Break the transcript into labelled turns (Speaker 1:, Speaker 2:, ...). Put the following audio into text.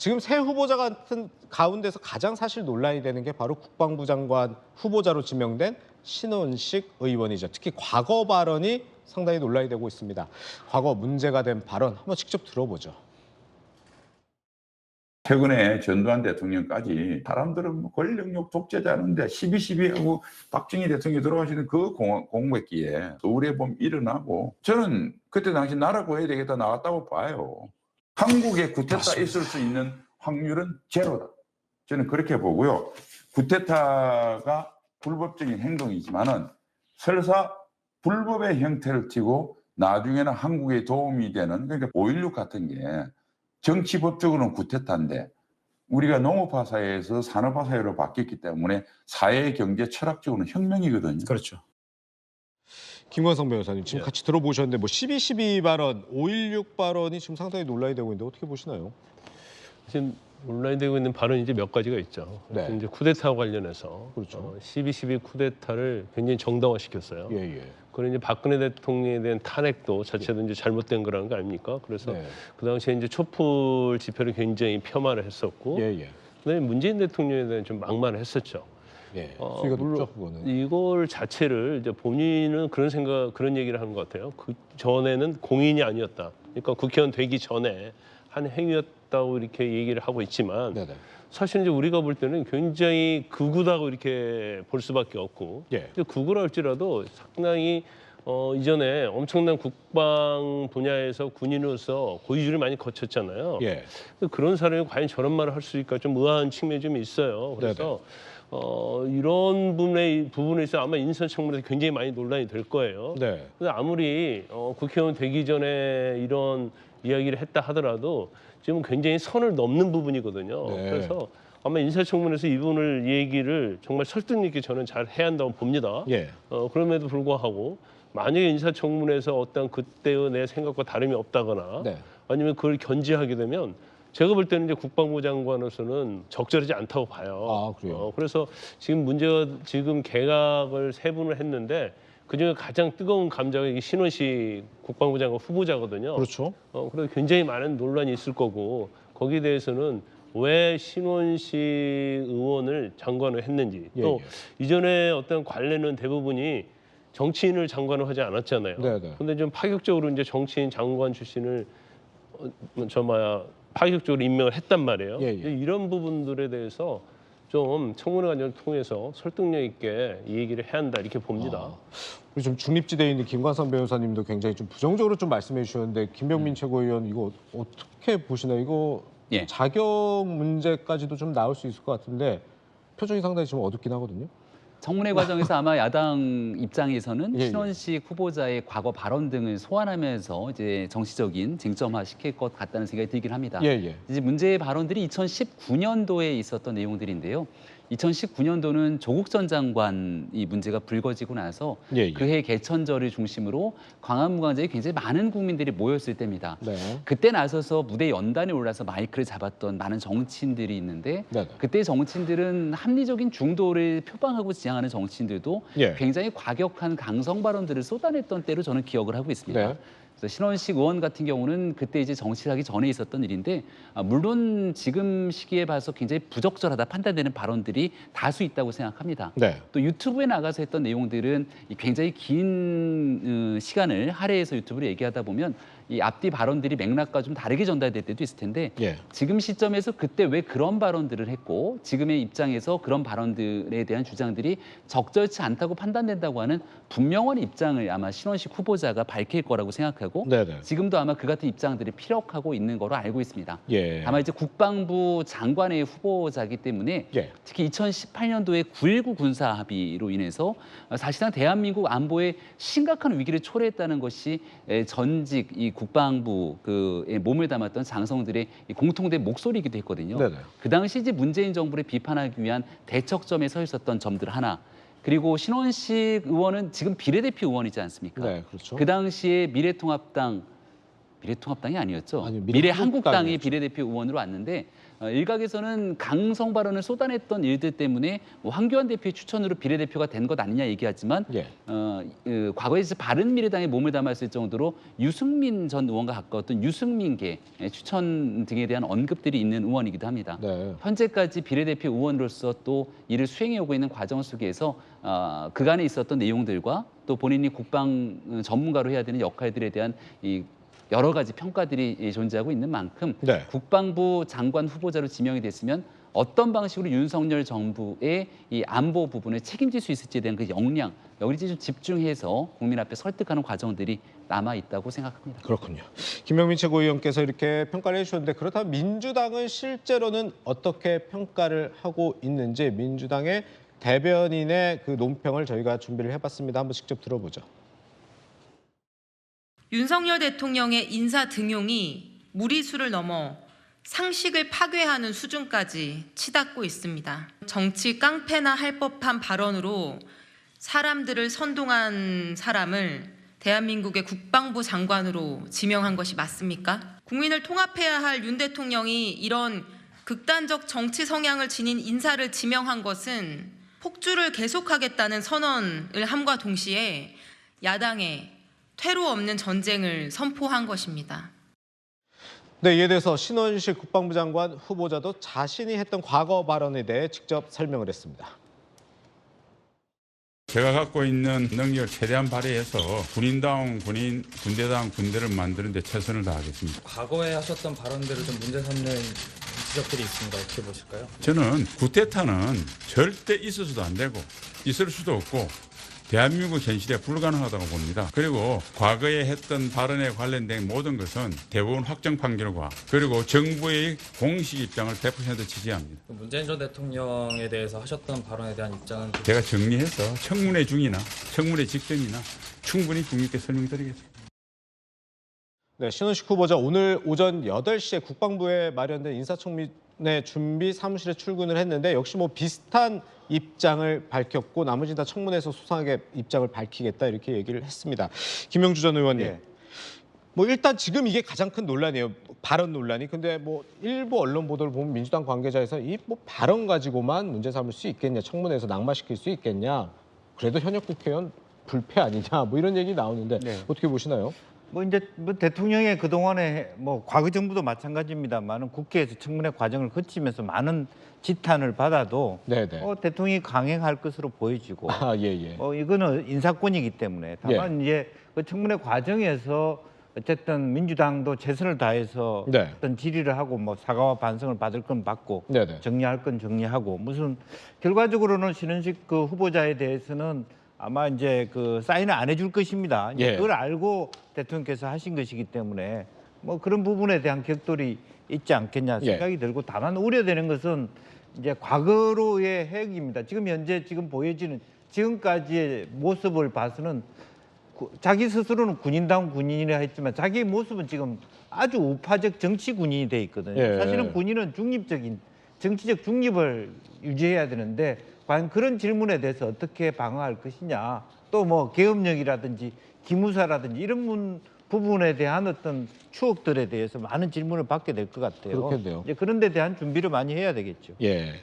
Speaker 1: 지금 새 후보자 같은 가운데서 가장 사실 논란이 되는 게 바로 국방부 장관 후보자로 지명된 신원식 의원이죠. 특히 과거 발언이 상당히 논란이 되고 있습니다. 과거 문제가 된 발언 한번 직접 들어보죠.
Speaker 2: 최근에 전두환 대통령까지 사람들은 뭐 권력욕 독재자는데 12.12하고 박정희 대통령이 돌아가시는 그 공백기에 서울에 보면 일어나고 저는 그때 당시 나라 구해야 되겠다 나왔다고 봐요. 한국에 쿠데타 있을 수 있는 확률은 제로다. 저는 그렇게 보고요. 쿠데타가 불법적인 행동이지만은 설사 불법의 형태를 띠고 나중에는 한국에 도움이 되는 그러니까 5.16 같은 게 정치법적으로는 쿠데타인데 우리가 농업화 사회에서 산업화 사회로 바뀌었기 때문에 사회, 경제, 철학적으로는 혁명이거든요.
Speaker 1: 그렇죠. 김관성 변호사님 지금 같이 들어보셨는데 뭐 12.12 발언, 5.16 발언이 지금 상당히 논란이 되고 있는데 어떻게 보시나요?
Speaker 3: 지금 논란이 되고 있는 발언이 이제 몇 가지가 있죠.
Speaker 1: 네.
Speaker 3: 이제 쿠데타와 관련해서
Speaker 1: 그렇죠.
Speaker 3: 12.12 쿠데타를 굉장히 정당화시켰어요.
Speaker 1: 예.
Speaker 3: 그리고 이제 박근혜 대통령에 대한 탄핵도 자체도 이제 잘못된 거라는 거 아닙니까? 그래서 그 당시에 이제 촛불 집회를 굉장히 폄하를 했었고, 그다음에 문재인 대통령에 대한 좀 막말을 했었죠.
Speaker 1: 수위가 높죠, 그거는.
Speaker 3: 이걸 자체를 이제 본인은 그런 얘기를 하는 것 같아요. 그 전에는 공인이 아니었다. 그러니까 국회의원 되기 전에 한 행위였다고 이렇게 얘기를 하고 있지만 사실 이제 우리가 볼 때는 굉장히 극우다고 이렇게 볼 수밖에 없고 극우라 할지라도 상당히 이전에 엄청난 국방 분야에서 군인으로서 고위주를 많이 거쳤잖아요. 그런 사람이 과연 저런 말을 할 수 있을까 좀 의아한 측면이 좀 있어요. 그래서 이런 부분에 있어 아마 인사청문회에서 굉장히 많이 논란이 될 거예요. 근데 아무리 국회의원 되기 전에 이런 이야기를 했다 하더라도 지금 굉장히 선을 넘는 부분이거든요. 그래서 아마 인사청문회에서 이 부분을 얘기를 정말 설득력 있게 저는 잘 해야 한다고 봅니다. 그럼에도 불구하고 만약에 인사청문회에서 어떤 그때의 내 생각과 다름이 없다거나 아니면 그걸 견지하게 되면 제가 볼 때는 이제 국방부 장관으로서는 적절하지 않다고 봐요. 그래서 지금 문제가 지금 개각을 3분을 했는데 그중에 가장 뜨거운 감자가 이게 신원식 국방부 장관 후보자거든요. 그래서 굉장히 많은 논란이 있을 거고 거기에 대해서는 왜 신원식 의원을 장관을 했는지 또 이전에 어떤 관례는 대부분이 정치인을 장관을 하지 않았잖아요. 그런데 좀 파격적으로 이제 정치인 장관 출신을 파격적으로 임명을 했단 말이에요. 이런 부분들에 대해서 좀 청문회 과정을 통해서 설득력 있게 이 얘기를 해야 한다 이렇게 봅니다.
Speaker 1: 우리 좀 중립지대에 있는 김관성 변호사님도 굉장히 좀 부정적으로 좀 말씀해 주셨는데 김병민 최고위원 이거 어떻게 보시나요? 이거 자격 문제까지도 좀 나올 수 있을 것 같은데 표정이 상당히 좀 어둡긴 하거든요.
Speaker 4: 청문회 과정에서 아마 야당 입장에서는 신원식 후보자의 과거 발언 등을 소환하면서 이제 정치적인 쟁점화 시킬 것 같다는 생각이 들긴 합니다. 이제 문제의 발언들이 2019년도에 있었던 내용들인데요. 2019년도는 조국 전 장관이 문제가 불거지고 나서 그해 개천절을 중심으로 광화문광장에 굉장히 많은 국민들이 모였을 때입니다. 그때 나서서 무대 연단에 올라서 마이크를 잡았던 많은 정치인들이 있는데 그때 정치인들은 합리적인 중도를 표방하고 지향하는 정치인들도 굉장히 과격한 강성 발언들을 쏟아냈던 때로 저는 기억을 하고 있습니다. 그래서 신원식 의원 같은 경우는 그때 이제 정치를 하기 전에 있었던 일인데 물론 지금 시기에 봐서 굉장히 부적절하다 판단되는 발언들이 다수 있다고 생각합니다. 또 유튜브에 나가서 했던 내용들은 굉장히 긴 시간을 할애해서 유튜브를 얘기하다 보면 이 앞뒤 발언들이 맥락과 좀 다르게 전달될 때도 있을 텐데 지금 시점에서 그때 왜 그런 발언들을 했고 지금의 입장에서 그런 발언들에 대한 주장들이 적절치 않다고 판단된다고 하는 분명한 입장을 아마 신원식 후보자가 밝힐 거라고 생각하고 지금도 아마 그 같은 입장들이 피력하고 있는 거로 알고 있습니다. 다만 이제 국방부 장관의 후보자이기 때문에 특히 2018년도에 9.19 군사 합의로 인해서 사실상 대한민국 안보에 심각한 위기를 초래했다는 것이 전직 이 국방부에 몸을 담았던 장성들의 공통된 목소리이기도 했거든요. 그 당시 이제 문재인 정부를 비판하기 위한 대척점에 서 있었던 점들 하나. 그리고 신원식 의원은 지금 비례대표 의원이지 않습니까? 그 당시에 미래통합당 미래통합당이 아니었죠.
Speaker 1: 아니,
Speaker 4: 미래한국당의 비례대표 의원으로 왔는데 일각에서는 강성 발언을 쏟아냈던 일들 때문에 뭐 황교안 대표의 추천으로 비례대표가 된 것 아니냐 얘기하지만
Speaker 1: 예.
Speaker 4: 과거에 바른미래당에 몸을 담았을 정도로 유승민 전 의원과 가까웠던 유승민계 추천 등에 대한 언급들이 있는 의원이기도 합니다.
Speaker 1: 네.
Speaker 4: 현재까지 비례대표 의원으로서 또 이를 수행해 오고 있는 과정 속에서 그간에 있었던 내용들과 또 본인이 국방 전문가로 해야 되는 역할들에 대한 이 여러 가지 평가들이 존재하고 있는 만큼
Speaker 1: 네.
Speaker 4: 국방부 장관 후보자로 지명이 됐으면 어떤 방식으로 윤석열 정부의 이 안보 부분을 책임질 수 있을지에 대한 그 역량, 여기에 좀 집중해서 국민 앞에 설득하는 과정들이 남아 있다고 생각합니다.
Speaker 1: 그렇군요. 김영민 최고위원께서 이렇게 평가를 해주셨는데 그렇다면 민주당은 실제로는 어떻게 평가를 하고 있는지 민주당의 대변인의 그 논평을 저희가 준비를 해봤습니다. 한번 직접 들어보죠.
Speaker 5: 윤석열 대통령의 인사 등용이 무리수를 넘어 상식을 파괴하는 수준까지 치닫고 있습니다. 정치 깡패나 할 법한 발언으로 사람들을 선동한 사람을 대한민국의 국방부 장관으로 지명한 것이 맞습니까? 국민을 통합해야 할 윤 대통령이 이런 극단적 정치 성향을 지닌 인사를 지명한 것은 폭주를 계속하겠다는 선언을 함과 동시에 야당에 퇴로 없는 전쟁을 선포한 것입니다.
Speaker 1: 네, 이에 대해서 신원식 국방부 장관 후보자도 자신이 했던 과거 발언에 대해 직접 설명을 했습니다.
Speaker 6: 제가 갖고 있는 능력을 최대한 발휘해서 군인다운 군인, 군대다운 군대를 만드는 데 최선을 다하겠습니다.
Speaker 7: 과거에 하셨던 발언들을 좀 문제 삼는 지적들이 있습니다. 어떻게 보실까요?
Speaker 6: 저는 쿠데타는 절대 있어서도 안 되고 있을 수도 없고 대한민국 현실에 불가능하다고 봅니다. 그리고 과거에 했던 발언에 관련된 모든 것은 대법원 확정 판결과 그리고 정부의 공식 입장을 100% 지지합니다.
Speaker 7: 문재인 전 대통령에 대해서 하셨던 발언에 대한 입장은
Speaker 6: 제가 정리해서 청문회 중이나 청문회 직전이나 충분히 국민께 설명드리겠습니다.
Speaker 1: 네, 신원식 후보자 오늘 오전 8시에 국방부에 마련된 인사청문회 준비 사무실에 출근을 했는데 역시 뭐 비슷한 입장을 밝혔고 나머지 다 청문회에서 소상하게 입장을 밝히겠다 이렇게 얘기를 했습니다. 김영주 전 의원님.
Speaker 8: 네.
Speaker 1: 뭐 일단 지금 이게 가장 큰 논란이에요. 발언 논란이. 근데 뭐 일부 언론 보도를 보면 민주당 관계자에서 이 뭐 발언 가지고만 문제 삼을 수 있겠냐. 청문회에서 낙마시킬 수 있겠냐. 그래도 현역 국회의원 불패 아니냐. 뭐 이런 얘기 나오는데
Speaker 8: 네.
Speaker 1: 어떻게 보시나요?
Speaker 8: 뭐 이제 뭐 대통령의 그동안에 뭐 과거 정부도 마찬가지입니다만은 국회에서 청문회 과정을 거치면서 많은 지탄을 받아도
Speaker 1: 네네.
Speaker 8: 대통령이 강행할 것으로 보여지고
Speaker 1: 예.
Speaker 8: 이거는 인사권이기 때문에 다만 이제 그 청문회 과정에서 어쨌든 민주당도 최선을 다해서
Speaker 1: 네.
Speaker 8: 어떤 질의를 하고 뭐 사과와 반성을 받을 건 받고
Speaker 1: 네네.
Speaker 8: 정리할 건 정리하고 무슨 결과적으로는 신원식 그 후보자에 대해서는 아마 이제 그 사인을 안 해줄 것입니다. 이제
Speaker 1: 예.
Speaker 8: 그걸 알고 대통령께서 하신 것이기 때문에 뭐 그런 부분에 대한 격돌이 있지 않겠냐 생각이 들고 다만 우려되는 것은 이제 과거로의 해역입니다. 지금 현재 지금 보여지는 지금까지의 모습을 봐서는 자기 스스로는 군인다운 군인이라 했지만 자기의 모습은 지금 아주 우파적 정치 군인이 돼 있거든요.
Speaker 1: 예.
Speaker 8: 사실은 군인은 중립적인 정치적 중립을 유지해야 되는데 과연 그런 질문에 대해서 어떻게 방어할 것이냐 또 뭐 계엄령이라든지 기무사라든지 이런 부분에 대한 어떤 추억들에 대해서 많은 질문을 받게 될 것 같아요.
Speaker 1: 그렇겠네요.
Speaker 8: 이제 그런 데 대한 준비를 많이 해야 되겠죠.
Speaker 1: 예.